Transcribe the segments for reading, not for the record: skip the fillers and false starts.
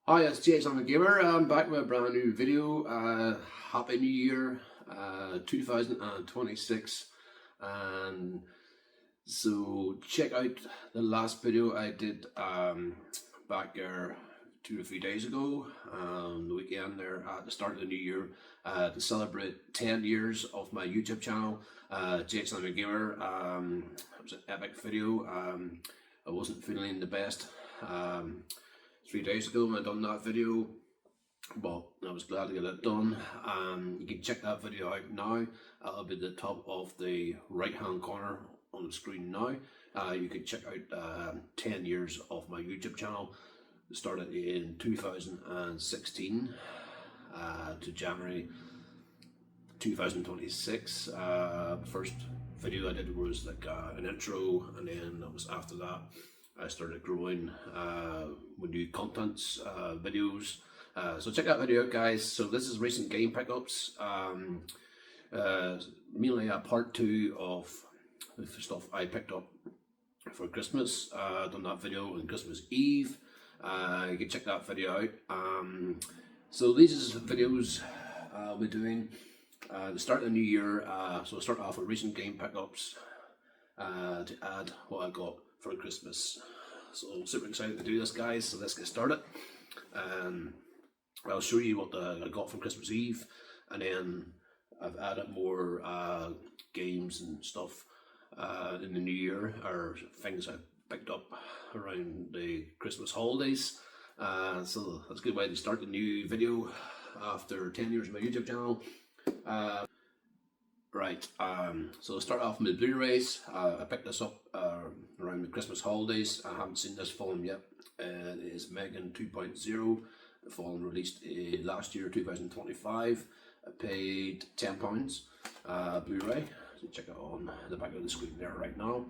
Hi, it's James. I'm a gamer. I'm back with a brand new video. Happy New Year, 2026. And so check out the last video I did back there 2 or 3 days ago, the weekend there at the start of the new year, to celebrate 10 years of my YouTube channel, James I'm a gamer. It was an epic video. I wasn't feeling the best. 3 days ago I done that video, but I was glad to get it done. You can check that video out now. It'll be at the top of the right hand corner on the screen now. You can check out 10 years of my YouTube channel. It started in 2016 to January 2026. First video I did was like an intro, and then that was after that I started growing with new contents, videos. So check that video out, guys. So this is recent game pickups. Mainly a part 2 of the stuff I picked up for Christmas. Done that video on Christmas Eve. You can check that video out. So these is videos I'll be doing the start of the new year. So I'll start off with recent game pickups to add what I got for Christmas. So I'm super excited to do this, guys. So let's get started. I'll show you what I got from Christmas Eve, and then I've added more games and stuff in the new year, or things I picked up around the Christmas holidays. So that's a good way to start the new video after 10 years of my YouTube channel. Right, so I'll start off with the Blu-rays. I picked this up around the Christmas holidays. I haven't seen this film yet. It is Megan 2.0, the film released last year, 2025. I paid £10 Blu-ray. So check it on the back of the screen there right now.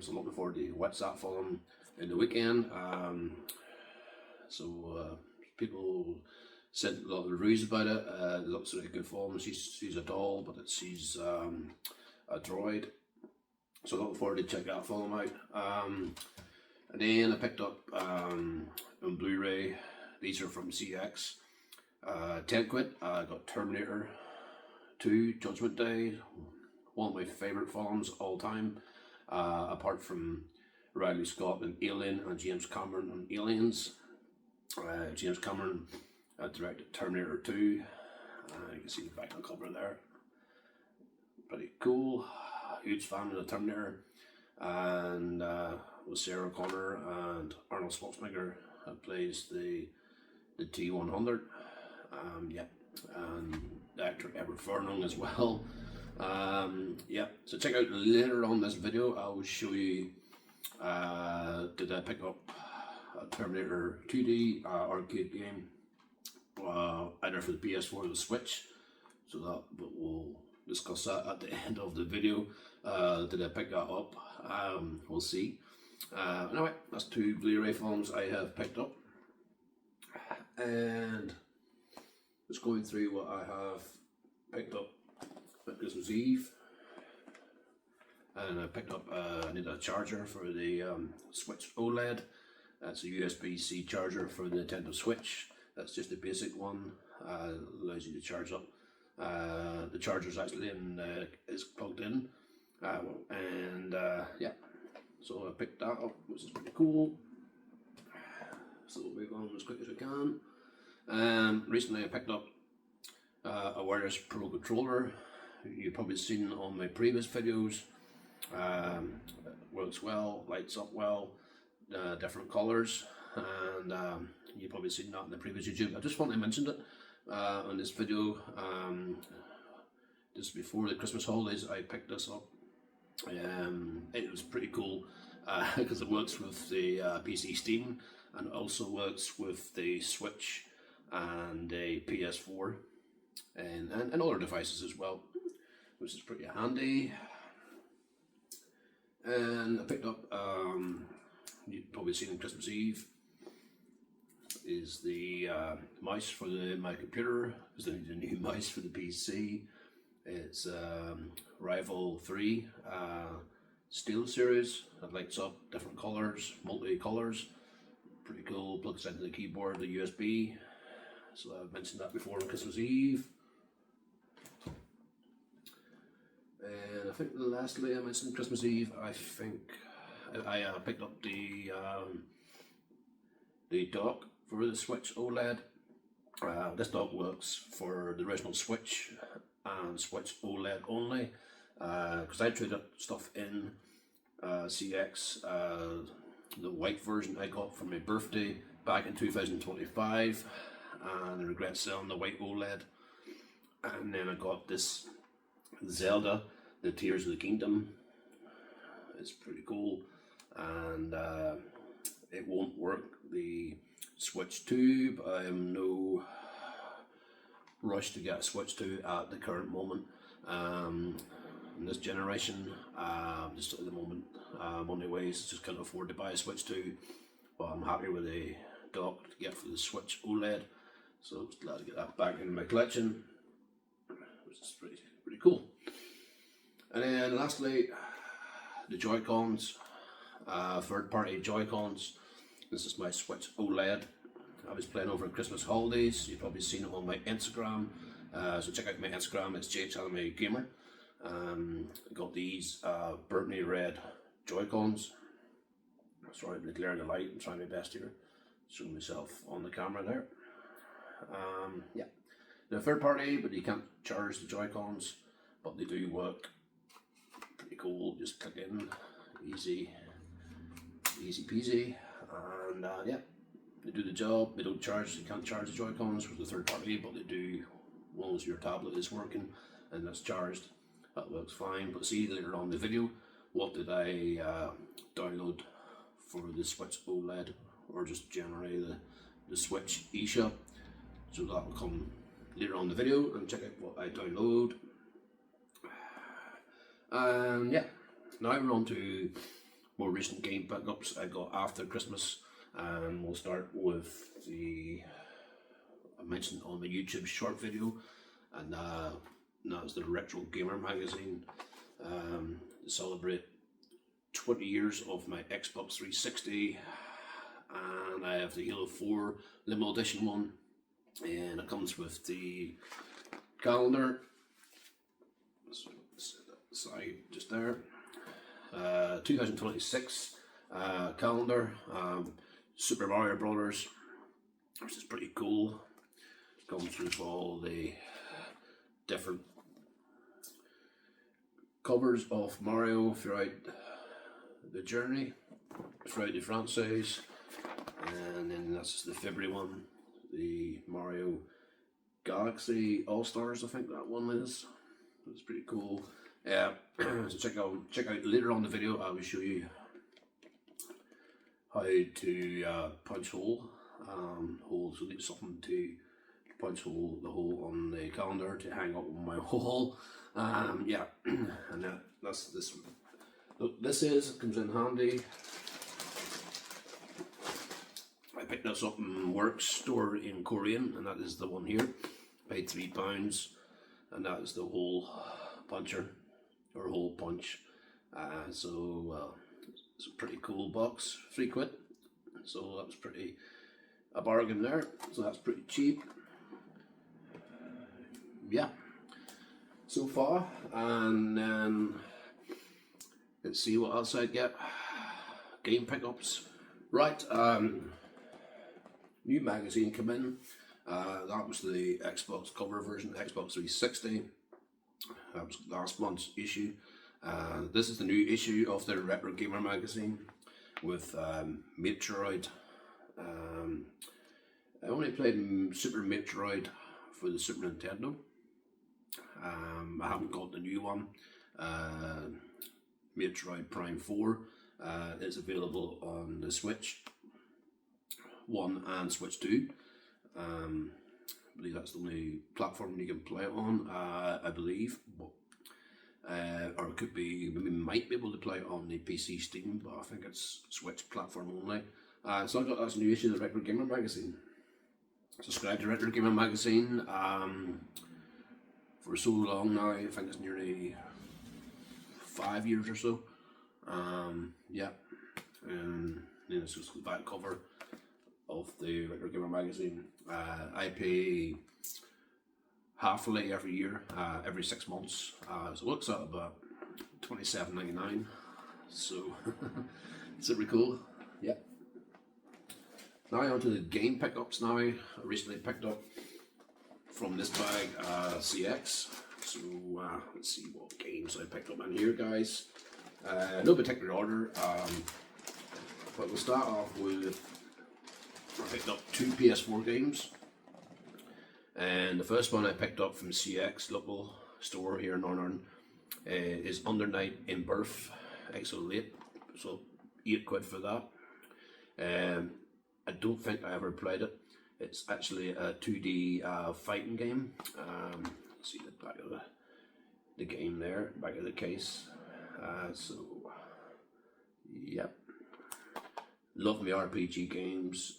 So looking forward to watch that film in the weekend. People said a lot of reviews about it. It looks like a good film. She's a doll, but she's a droid. So looking forward to check that film out. And then I picked up on Blu-ray. These are from CX. 10 quid. I got Terminator 2 Judgment Day. One of my favourite films all time. Apart from Ridley Scott and Alien and James Cameron and Aliens. James Cameron directed Terminator 2. You can see the back on cover there. Pretty cool. Huge fan of the Terminator. And with Sarah Connor and Arnold Schwarzenegger plays the T-100. And the actor Edward Furlong as well. So check out later on this video. I will show you did I pick up a Terminator 2D arcade game, either for the PS4 or the Switch. So but we'll discuss that at the end of the video. Did I pick that up? We'll see. Anyway, that's 2 Blu-ray films I have picked up, and just going through what I have picked up at Christmas Eve. And I picked up, I need a charger for the Switch OLED. That's a USB-C charger for the Nintendo Switch. That's just the basic one. Allows you to charge up. The charger's actually is plugged in. So I picked that up, which is pretty cool. So we'll move on as quick as we can. Recently I picked up a wireless Pro controller. You've probably seen on my previous videos. Works well, lights up well, different colours, and you've probably seen that in the previous YouTube. I just want to mention it on this video. Just before the Christmas holidays I picked this up. It was pretty cool because it works with the PC Steam, and also works with the Switch and the PS4 and other devices as well, which is pretty handy. And I picked up, you've probably seen on Christmas Eve, is the mouse for my computer. It's the new mouse for the PC. It's Rival 3 Steel Series. It lights up different colours, multi-colours. Pretty cool, plugs into the keyboard, the USB. So I've mentioned that before on Christmas Eve. And I think lastly I mentioned Christmas Eve, I think I picked up the dock for the Switch OLED. This dock works for the original Switch and Switch OLED only, because I traded stuff in CX, the white version I got for my birthday back in 2025, and I regret selling the white OLED. And then I got this Zelda, the Tears of the Kingdom. It's pretty cool, and it won't work the Switch 2, but I am no rush to get a Switch 2 at the current moment. In this generation, just at the moment, one of the ways just can't afford to buy a Switch 2, but I'm happy with the dock to get for the Switch OLED, so I'm glad to get that back in my collection, which is pretty cool. And then lastly, the Joy-Cons, third-party Joy-Cons. This is my Switch OLED. I was playing over in Christmas holidays. You've probably seen it on my Instagram, so check out my Instagram. It's JChalamaGamer. I got these burgundy red Joy-Cons. Sorry about the glare of the light. I'm trying my best here, showing myself on the camera there. Yeah, they're third party, but you can't charge the Joy-Cons, but they do work. Pretty cool. Just click in, easy peasy, and yeah, they do the job. They don't charge. You can't charge the Joy-Cons with the third party, but they do. As long as your tablet is working and that's charged, that works fine. But see later on in the video, what did I download for the Switch OLED, or just generally the Switch eShop. So that will come later on in the video, and check out what I download. And yeah, now we're on to more recent game pickups I got after Christmas, and we'll start with the I mentioned on my YouTube short video, and that's the Retro Gamer magazine, to celebrate 20 years of my Xbox 360, and I have the Halo 4 limited edition one, and it comes with the calendar. So set that aside just there. 2026 calendar, Super Mario Brothers, which is pretty cool. Comes with all the different covers of Mario throughout the journey, throughout the franchise, and then that's the February one, the Mario Galaxy All Stars, I think that one is. It's pretty cool. Yeah, so check out later on the video. I will show you how to punch hole, so need something to punch hole the hole on the calendar to hang up on my wall. Yeah, and that's this. Look, this comes in handy. I picked this up in Work store in Korean, and that is the one here. Paid £3, and that is the hole puncher, or hole punch. So it's a pretty cool box, £3. So that was a bargain there. So that's pretty cheap. Yeah, so far, and then let's see what else I get. Game pickups, right? New magazine come in. That was the Xbox cover version, Xbox 360. That was last month's issue. This is the new issue of the Retro Gamer magazine with Metroid. I only played Super Metroid for the Super Nintendo. I haven't got the new one. Metroid Prime 4 is available on the Switch 1 and Switch 2. I believe that's the only platform you can play it on, I believe. But, or it could be, we might be able to play it on the PC Steam, but I think it's Switch platform only. So I got this new issue of the Retro Gamer magazine. Subscribe to Retro Gamer magazine for so long now. I think it's nearly 5 years or so. Yeah, and then it's just the back cover, of the Retro Gamer magazine. I pay halfly every year, every 6 months. So it works out about $27.99. So super cool. Yep. Now on to the game pickups. Now I recently picked up from this bag CX. So let's see what games I picked up in here, guys. No particular order, but we'll start off with, I picked up 2 PS4 games, and the first one I picked up from CX, local store here in Northern, is Under Night in Birth XO8, so £8 for that. I don't think I ever played it. It's actually a 2D fighting game. See the back of the game there, back of the case. So, yep. Love my RPG games.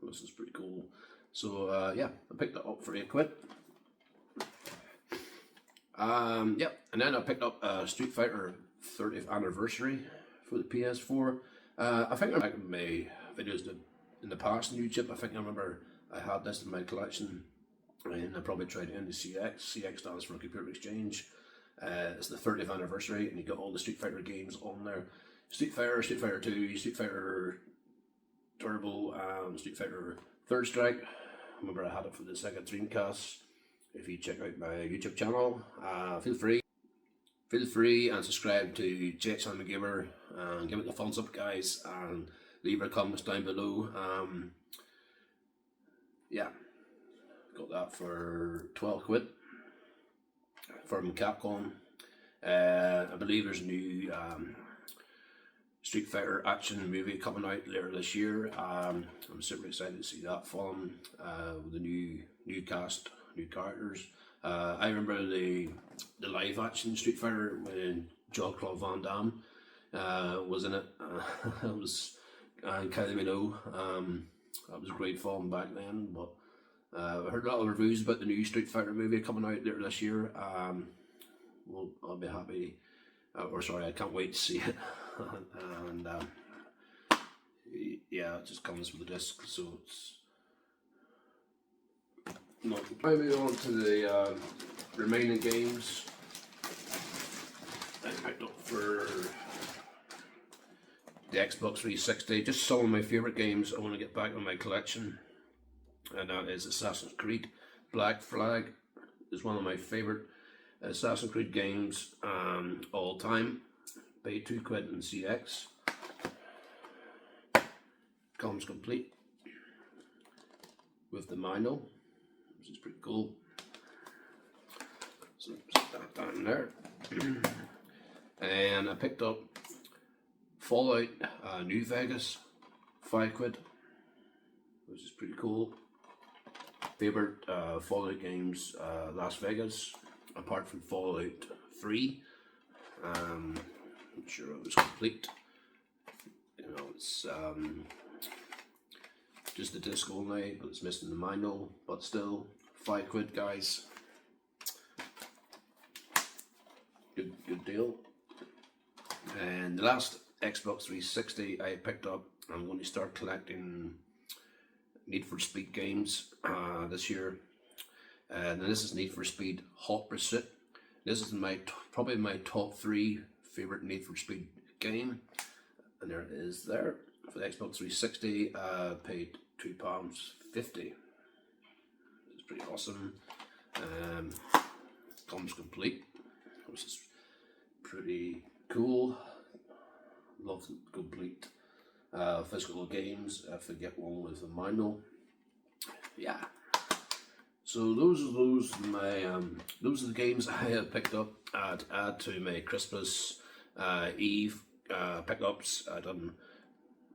This is pretty cool. So, yeah, I picked it up for £8. Yep, and then I picked up Street Fighter 30th Anniversary for the PS4. I think I back in my videos in the past on YouTube. I think I remember I had this in my collection, and I probably tried it in the CX. CX stands for Computer Exchange. It's the 30th anniversary, and you got all the Street Fighter games on there. Street Fighter, Street Fighter 2, Street Fighter Turbo, Street Fighter Third Strike. I remember I had it for the Sega Dreamcast. If you check out my YouTube channel, feel free and subscribe to JXM the Gamer, and give it the thumbs up, guys, and leave your comments down below. Yeah, got that for £12 from Capcom. I believe there's a new Street Fighter action movie coming out later this year. I'm super excited to see that film with the new cast, new characters. I remember the live action Street Fighter when Jean-Claude Van Damme was in it. It was Kylie Minogue. That was a great film back then. But I heard a lot of reviews about the new Street Fighter movie coming out later this year. Well, I'll be happy. I can't wait to see it. And yeah, it just comes with a disc, so it's not. I move on to the remaining games I picked up for the Xbox 360. Just some of my favourite games I want to get back on my collection, and that is Assassin's Creed. Black Flag is one of my favourite Assassin's Creed games all time. Paid £2 in CX. Comes complete with the manual, which is pretty cool. So set that down there. And I picked up Fallout New Vegas, £5, which is pretty cool. Favorite Fallout games, Las Vegas, apart from Fallout 3. I'm sure it was complete. You know, it's just the disc only, but it's missing the manual. But still, £5, guys. Good deal. And the last Xbox 360 I picked up, I'm going to start collecting Need for Speed games this year. And this is Need for Speed Hot Pursuit. This is probably my top 3 favorite Need for Speed game, and there it is there for the Xbox 360. Paid £2.50. It's pretty awesome. Comes complete, which is pretty cool. Love complete physical games. If I get one with a manual, yeah. So those are the games I have picked up to add to my Christmas Eve pickups I done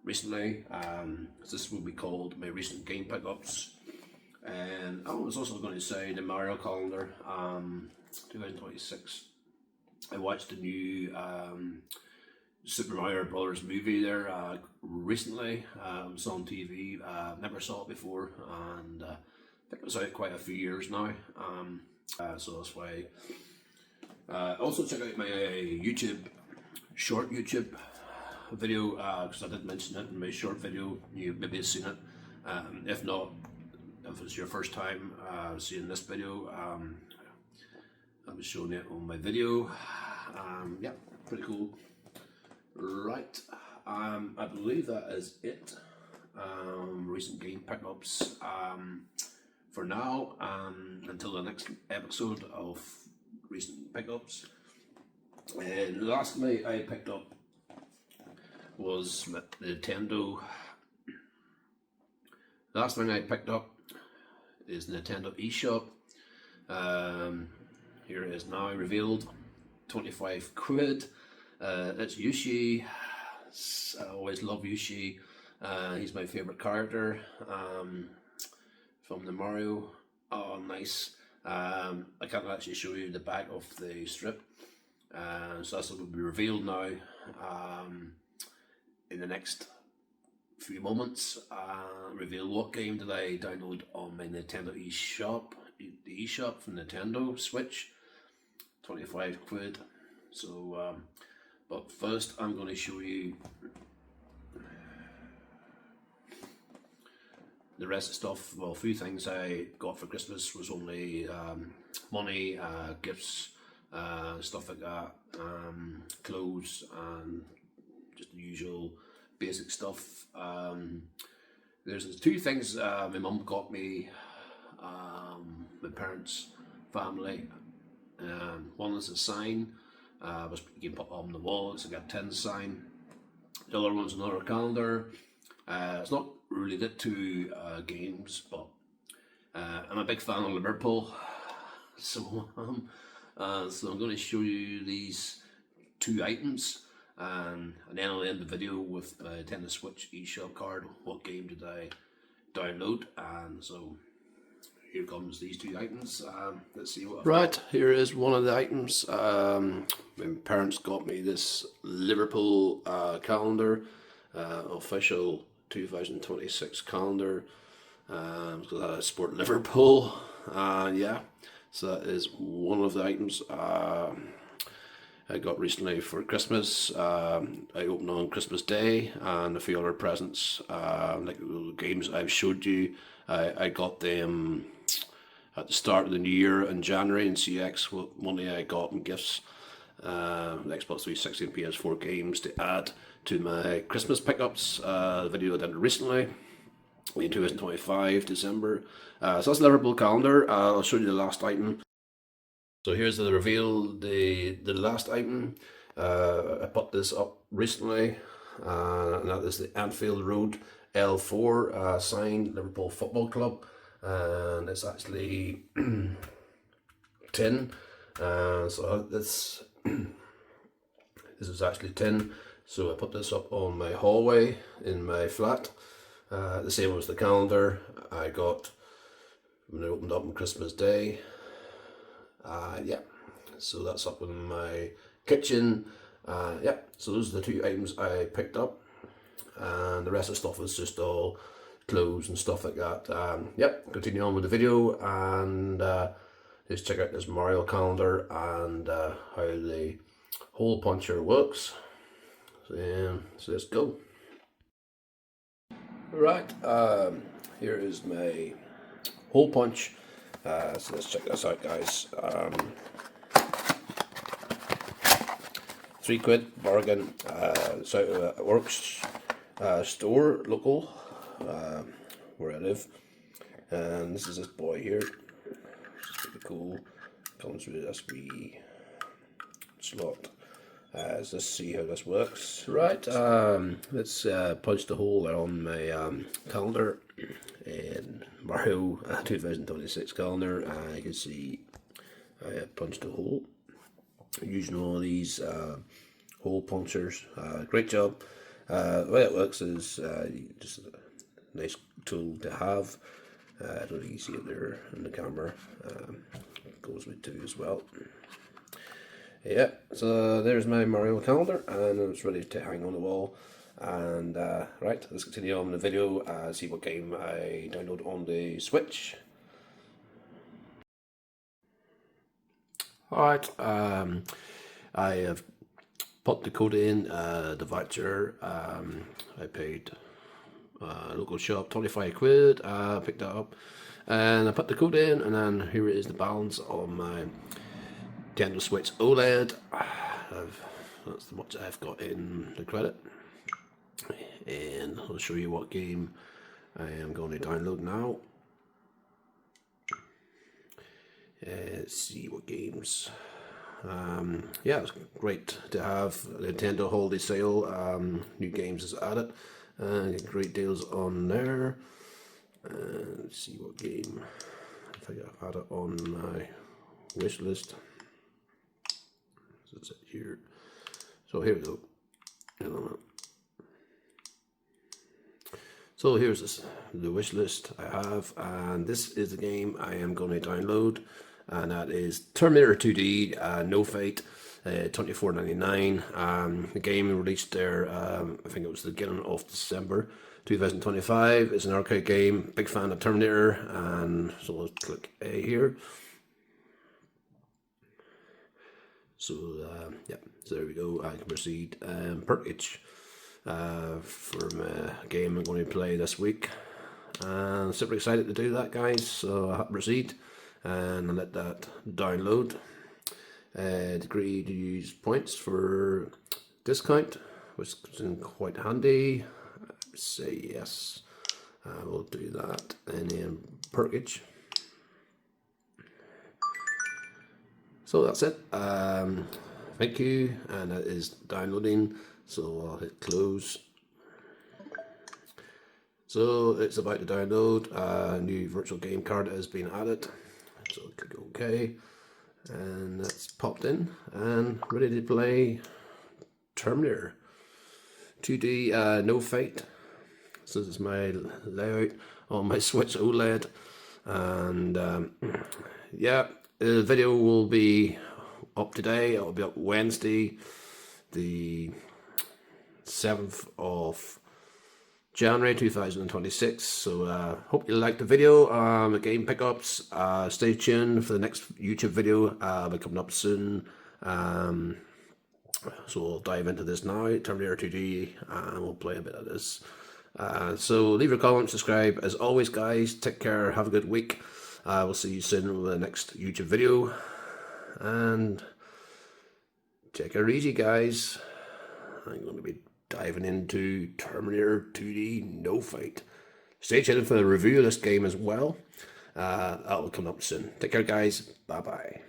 recently. This will be called my recent game pickups. And I was also going to say the Mario calendar, 2026. I watched the new Super Mario Brothers movie there recently. It was on TV. Never saw it before, and I think it was out quite a few years now. So that's why. Also check out my YouTube, short YouTube video because I did mention it in my short video. You maybe have seen it. If not, if it's your first time seeing this video, I was showing it on my video. Yeah, pretty cool. Right, I believe that is it. Recent game pickups for now, until the next episode of recent pickups. And the last thing I picked up was the Nintendo. The last thing I picked up is Nintendo eShop. Here it is now revealed, 25 quid. It's Yoshi. I always love Yoshi. He's my favourite character from the Mario. Oh, nice. I can't actually show you the back of the strip. So that's what will be revealed now in the next few moments. Reveal what game did I download on my Nintendo eShop, the eShop from Nintendo Switch, 25 quid. So, but first I'm going to show you the rest of stuff. Well, a few things I got for Christmas was only money, gifts, stuff like that, clothes, and just the usual basic stuff. There's two things my mum got me, my parents' family. One is a sign, which you can put on the wall. It's like a tin sign. The other one's another calendar. It's not related to games, but I'm a big fan of Liverpool, so so I'm going to show you these two items, and then I'll end the video with my Nintendo Switch eShop card. What game did I download? And so here comes these two items. Let's see what I've got. Here is one of the items. My parents got me this Liverpool calendar, official 2026 calendar. So that I support Liverpool. Yeah, so that is one of the items I got recently for Christmas. I opened on Christmas Day, and a few other presents, like the games I've showed you. I got them at the start of the new year in January in CX. Money I got in gifts, the Xbox 360 and PS4 games to add to my Christmas pickups. The video I did recently in 2025 December. So that's the Liverpool calendar. I'll show you the last item. So here's the reveal, the last item. I put this up recently, and that is the Anfield Road L4 signed Liverpool Football Club, and it's actually tin. So this is actually tin. So I put this up on my hallway in my flat. The same as the calendar I got when I opened up on Christmas Day. Yeah, so that's up in my kitchen. Yeah, so those are the two items I picked up, and the rest of the stuff is just all clothes and stuff like that. Yep, continue on with the video, and just check out this Mario calendar and how the hole puncher works. So let's go. Right, here is my hole punch. So let's check this out, guys. 3 quid bargain. It's out of a Works store, local, where I live. And this is this boy here. It's pretty cool. Comes with this wee slot. Let's see how this works. Right, let's punch the hole on my calendar in Mario 2026 calendar. You can see I punched a hole using all these hole punctures. Great job. The way it works is just a nice tool to have. I don't think you can see it there in the camera. It goes with two as well. Yeah, so there's my Mario calendar, and it's ready to hang on the wall. And right, let's continue on with the video, see what game I download on the Switch. Alright, I have popped the code in, the voucher. I paid local shop 25 quid. Picked that up, and I put the code in, and then here is the balance on my Nintendo Switch OLED. That's much I've got in the credit, and I'll show you what game I am going to download now. Let's see what games. Yeah, it's great to have Nintendo Holiday Sale. New games is added. Get great deals on there. Let's see what game. I think I've had it on my wish list. It's here. So here we go. So here's the wish list I have, and this is the game I am going to download, and that is Terminator 2D No Fate, $24.99. The game released there, I think it was the beginning of December 2025. It's an arcade game. Big fan of Terminator, and so let's click A here. So yeah, so there we go. I can proceed. Purchase from a game I'm going to play this week. And super excited to do that, guys. So I'll proceed and I'll let that download. Agree to use points for discount, which is quite handy. Say yes. We'll do that, and then purchase. So that's it. Thank you, and it is downloading. So I'll hit close. So it's about to download. A new virtual game card has been added. So click OK, and that's popped in and ready to play Terminator 2D No Fate. So this is my layout on my Switch OLED, and yeah, the video will be up today. It'll be up Wednesday, the 7th of January 2026. So hope you liked the video. Game pickups. Stay tuned for the next YouTube video. Will be coming up soon. So we'll dive into this now, Terminator 2D, and we'll play a bit of this. So leave your comments, subscribe. As always, guys, take care. Have a good week. We'll see you soon with the next YouTube video. And take it easy, guys. I'm going to be diving into Terminator 2D No Fate. Stay tuned for the review of this game as well. That will come up soon. Take care, guys. Bye-bye.